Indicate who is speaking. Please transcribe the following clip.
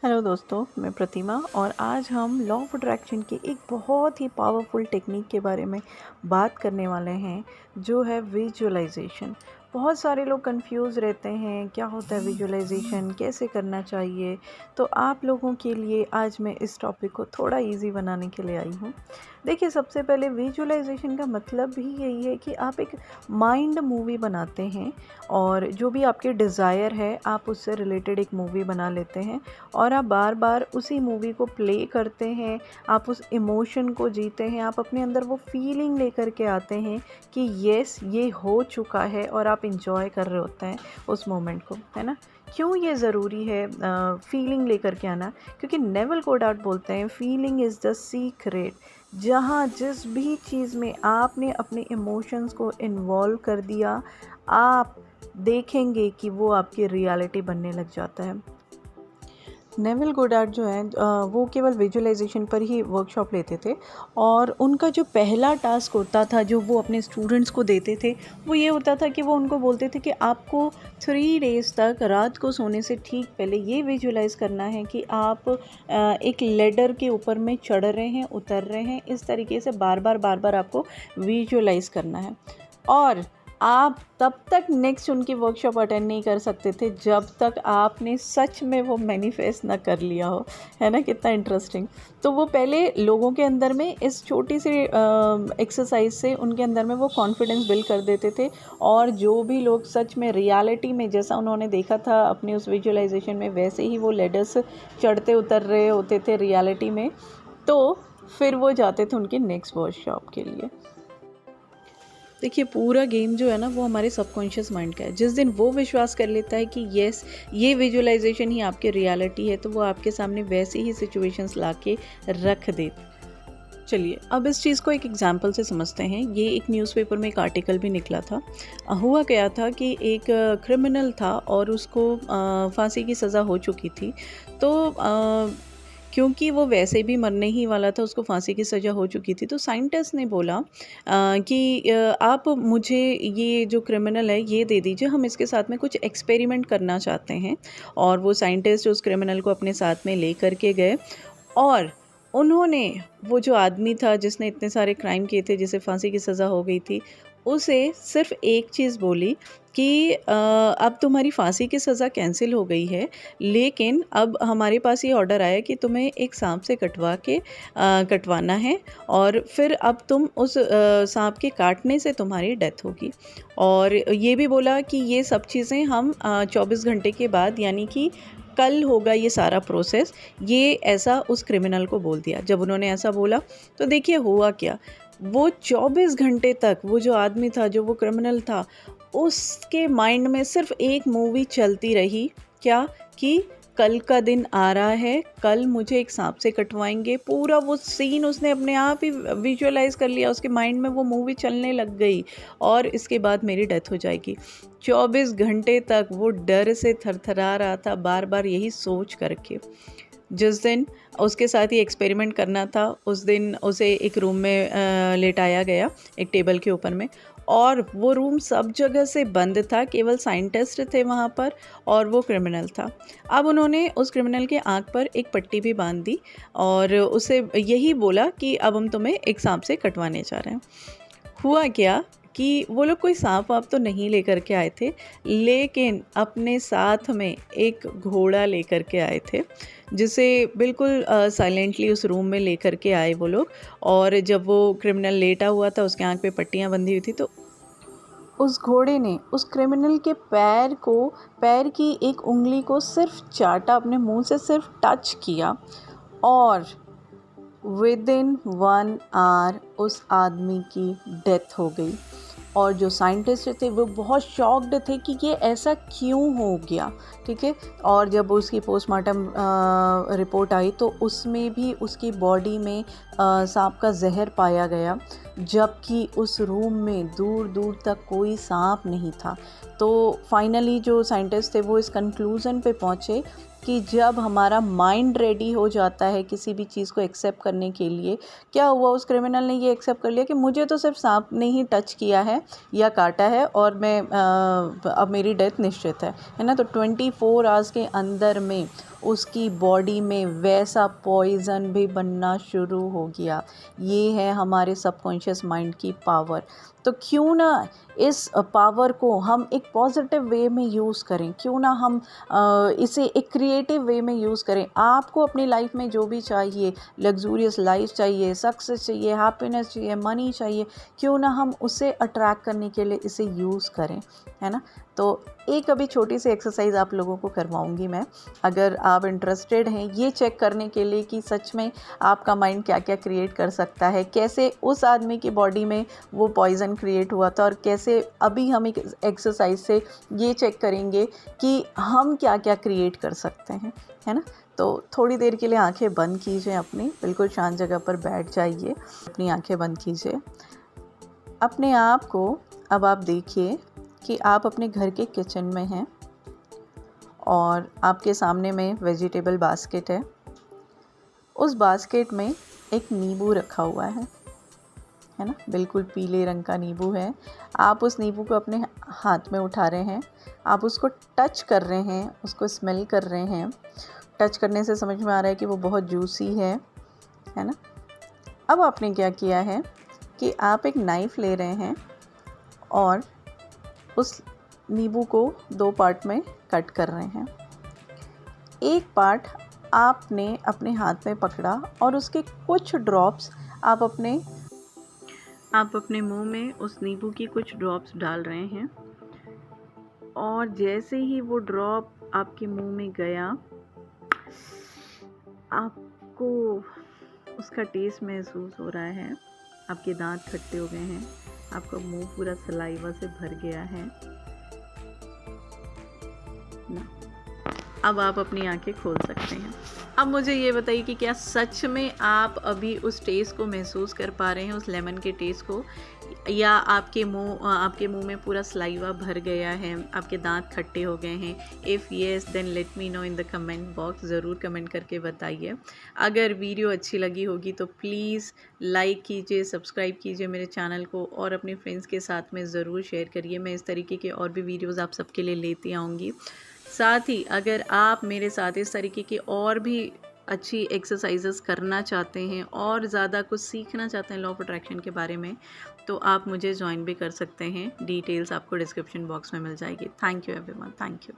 Speaker 1: Hello दोस्तों, मैं प्रतिमा और आज हम लॉ ऑफ अट्रैक्शन की एक बहुत ही पावरफुल टेक्निक के बारे में बात करने वाले हैं, जो है विजुअलाइजेशन। बहुत सारे लोग कंफ्यूज रहते हैं, क्या होता है विजुअलाइजेशन, कैसे करना चाहिए। तो आप लोगों के लिए आज मैं इस टॉपिक को थोड़ा इजी बनाने के लिए आई हूँ। देखिए, सबसे पहले विजुअलाइजेशन का मतलब भी यही है कि आप एक माइंड मूवी बनाते हैं और जो भी आपके डिज़ायर है आप उससे रिलेटेड एक मूवी बना लेते हैं और आप बार बार उसी मूवी को प्ले करते हैं। आप उस इमोशन को जीते हैं, आप अपने अंदर वो फीलिंग लेकर के आते हैं कि येस ये हो चुका है और आप इंजॉय कर रहे होते हैं उस मोमेंट को, है ना। क्यों ये ज़रूरी है फीलिंग लेकर के आना? क्योंकि नेवल गोडार्ड बोलते हैं फीलिंग इज़ द सीक्रेट। जहाँ जिस भी चीज़ में आपने अपने इमोशंस को इन्वॉल्व कर दिया, आप देखेंगे कि वो आपकी रियलिटी बनने लग जाता है। नेविल गोडार्ड जो है वो केवल विजुअलाइजेशन पर ही वर्कशॉप लेते थे और उनका जो पहला टास्क होता था जो वो अपने स्टूडेंट्स को देते थे, वो ये होता था कि वो उनको बोलते थे कि आपको 3 डेज़ तक रात को सोने से ठीक पहले ये विजुअलाइज करना है कि आप एक लेडर के ऊपर में चढ़ रहे हैं, उतर रहे हैं। इस तरीके से बार बार आपको विजुअलाइज करना है और आप तब तक नेक्स्ट उनकी वर्कशॉप अटेंड नहीं कर सकते थे जब तक आपने सच में वो मैनिफेस्ट ना कर लिया हो, है ना। कितना इंटरेस्टिंग। तो वो पहले लोगों के अंदर में इस छोटी सी एक्सरसाइज से उनके अंदर में वो कॉन्फिडेंस बिल्ड कर देते थे और जो भी लोग सच में रियलिटी में जैसा उन्होंने देखा था अपनी उस विजुअलाइजेशन में, वैसे ही वो लेडर्स चढ़ते उतर रहे होते थे रियलिटी में, तो फिर वो जाते थे उनकी नेक्स्ट वर्कशॉप के लिए। देखिए, पूरा गेम जो है ना वो हमारे सबकॉन्शियस माइंड का है। जिस दिन वो विश्वास कर लेता है कि येस ये विजुअलाइजेशन ही आपकी रियलिटी है, तो वो आपके सामने वैसे ही सिचुएशंस ला के रख दे। चलिए अब इस चीज़ को एक एग्जांपल से समझते हैं। ये एक न्यूज़पेपर में एक आर्टिकल भी निकला था। हुआ क्या था कि एक क्रिमिनल था और उसको फांसी की सज़ा हो चुकी थी। तो क्योंकि वो वैसे भी मरने ही वाला था, उसको फांसी की सज़ा हो चुकी थी, तो साइंटिस्ट ने बोला कि आप मुझे ये जो क्रिमिनल है ये दे दीजिए, हम इसके साथ में कुछ एक्सपेरिमेंट करना चाहते हैं। और वो साइंटिस्ट उस क्रिमिनल को अपने साथ में ले कर के गए और उन्होंने वो जो आदमी था जिसने इतने सारे क्राइम किए थे, जिसे फांसी की सज़ा हो गई थी, उसे सिर्फ एक चीज़ बोली कि अब तुम्हारी फांसी की सज़ा कैंसिल हो गई है, लेकिन अब हमारे पास ये ऑर्डर आया कि तुम्हें एक सांप से कटवाना है और फिर अब तुम उस सांप के काटने से तुम्हारी डेथ होगी। और ये भी बोला कि ये सब चीज़ें हम 24 घंटे के बाद, यानी कि कल होगा ये सारा प्रोसेस। ये ऐसा उस क्रिमिनल को बोल दिया। जब उन्होंने ऐसा बोला तो देखिए हुआ क्या, वो 24 घंटे तक वो जो आदमी था, जो वो क्रिमिनल था, उसके माइंड में सिर्फ एक मूवी चलती रही। क्या? कि कल का दिन आ रहा है, कल मुझे एक सांप से कटवाएंगे। पूरा वो सीन उसने अपने आप ही विजुअलाइज कर लिया, उसके माइंड में वो मूवी चलने लग गई और इसके बाद मेरी डेथ हो जाएगी। 24 घंटे तक वो डर से थरथरा रहा था, बार बार यही सोच करके। जिस दिन उसके साथ ही एक्सपेरिमेंट करना था, उस दिन उसे एक रूम में लेटाया गया, एक टेबल के ऊपर में, और वो रूम सब जगह से बंद था, केवल साइंटिस्ट थे वहाँ पर और वो क्रिमिनल था। अब उन्होंने उस क्रिमिनल के आँख पर एक पट्टी भी बांध दी और उसे यही बोला कि अब हम तुम्हें एक सांप से कटवाने जा रहे हैं। हुआ क्या कि वो लोग कोई सांप वाप तो नहीं लेकर के आए थे, लेकिन अपने साथ में एक घोड़ा लेकर के आए थे, जिसे बिल्कुल साइलेंटली उस रूम में लेकर के आए वो लोग। और जब वो क्रिमिनल लेटा हुआ था, उसके आँख पे पट्टियाँ बंधी हुई थी, तो उस घोड़े ने उस क्रिमिनल के पैर की एक उंगली को सिर्फ चाटा, अपने मुंह से सिर्फ टच किया और विदिन 1 आवर उस आदमी की डेथ हो गई। और जो साइंटिस्ट थे वो बहुत शॉक्ड थे कि ये ऐसा क्यों हो गया, ठीक है। और जब उसकी पोस्टमार्टम रिपोर्ट आई तो उसमें भी उसकी बॉडी में सांप का जहर पाया गया, जबकि उस रूम में दूर दूर तक कोई सांप नहीं था। तो फाइनली जो साइंटिस्ट थे वो इस कंक्लूज़न पे पहुँचे कि जब हमारा माइंड रेडी हो जाता है किसी भी चीज़ को एक्सेप्ट करने के लिए, क्या हुआ, उस क्रिमिनल ने ये एक्सेप्ट कर लिया कि मुझे तो सिर्फ सांप ने ही टच किया है या काटा है और मैं अब मेरी डेथ निश्चित है ना। तो 24 आवर्स के अंदर में उसकी बॉडी में वैसा पॉइज़न भी बनना शुरू हो गया। ये है हमारे सबकॉन्शियस माइंड की पावर। तो क्यों ना इस पावर को हम एक पॉजिटिव वे में यूज़ करें, क्यों ना हम इसे एक क्रिएटिव वे में यूज़ करें। आपको अपनी लाइफ में जो भी चाहिए, लग्जूरियस लाइफ चाहिए, सक्सेस चाहिए, हैप्पीनेस चाहिए, मनी चाहिए, क्यों ना हम उसे अट्रैक्ट करने के लिए इसे यूज़ करें, है ना। तो एक अभी छोटी सी एक्सरसाइज आप लोगों को करवाऊंगी मैं। अगर आप इंटरेस्टेड हैं ये चेक करने के लिए कि सच में आपका माइंड क्या क्या क्रिएट कर सकता है, कैसे उस आदमी की बॉडी में वो पॉइज़न क्रिएट हुआ था, और कैसे अभी हम एक एक्सरसाइज से ये चेक करेंगे कि हम क्या क्या क्रिएट कर सकते हैं, है ना। तो थोड़ी देर के लिए आंखें बंद कीजिए, अपनी बिल्कुल शांत जगह पर बैठ जाइए, अपनी आंखें बंद कीजिए। अपने आप को अब आप देखिए कि आप अपने घर के किचन में हैं और आपके सामने में वेजिटेबल बास्केट है। उस बास्केट में एक नींबू रखा हुआ है ना, बिल्कुल पीले रंग का नींबू है। आप उस नींबू को अपने हाथ में उठा रहे हैं, आप उसको टच कर रहे हैं, उसको स्मेल कर रहे हैं। टच करने से समझ में आ रहा है कि वो बहुत जूसी है ना। अब आपने क्या किया है कि आप एक नाइफ़ ले रहे हैं और उस नींबू को 2 पार्ट में कट कर रहे हैं। एक पार्ट आपने अपने हाथ में पकड़ा और उसके कुछ ड्रॉप्स आप अपने मुंह में उस नींबू की कुछ ड्रॉप्स डाल रहे हैं, और जैसे ही वो ड्रॉप आपके मुंह में गया, आपको उसका टेस्ट महसूस हो रहा है। आपके दांत खट्टे हो गए हैं, आपका मुंह पूरा सलाइवा से भर गया है ना। अब आप अपनी आंखें खोल सकते हैं। अब मुझे ये बताइए कि क्या सच में आप अभी उस टेस्ट को महसूस कर पा रहे हैं, उस लेमन के टेस्ट को, या आपके मुंह में पूरा सलाइवा भर गया है, आपके दांत खट्टे हो गए हैं। If yes then let me know in the comment box. ज़रूर कमेंट करके बताइए। अगर वीडियो अच्छी लगी होगी तो प्लीज़ लाइक कीजिए, सब्सक्राइब कीजिए मेरे चैनल को, और अपने फ्रेंड्स के साथ में ज़रूर शेयर करिए। मैं इस तरीके के और भी वीडियोज़ आप सबके लिए लेती आऊँगी। साथ ही अगर आप मेरे साथ इस तरीके की और भी अच्छी एक्सरसाइजेस करना चाहते हैं और ज़्यादा कुछ सीखना चाहते हैं लॉ ऑफ अट्रैक्शन के बारे में, तो आप मुझे ज्वाइन भी कर सकते हैं। डिटेल्स आपको डिस्क्रिप्शन बॉक्स में मिल जाएगी। Thank you everyone, thank you.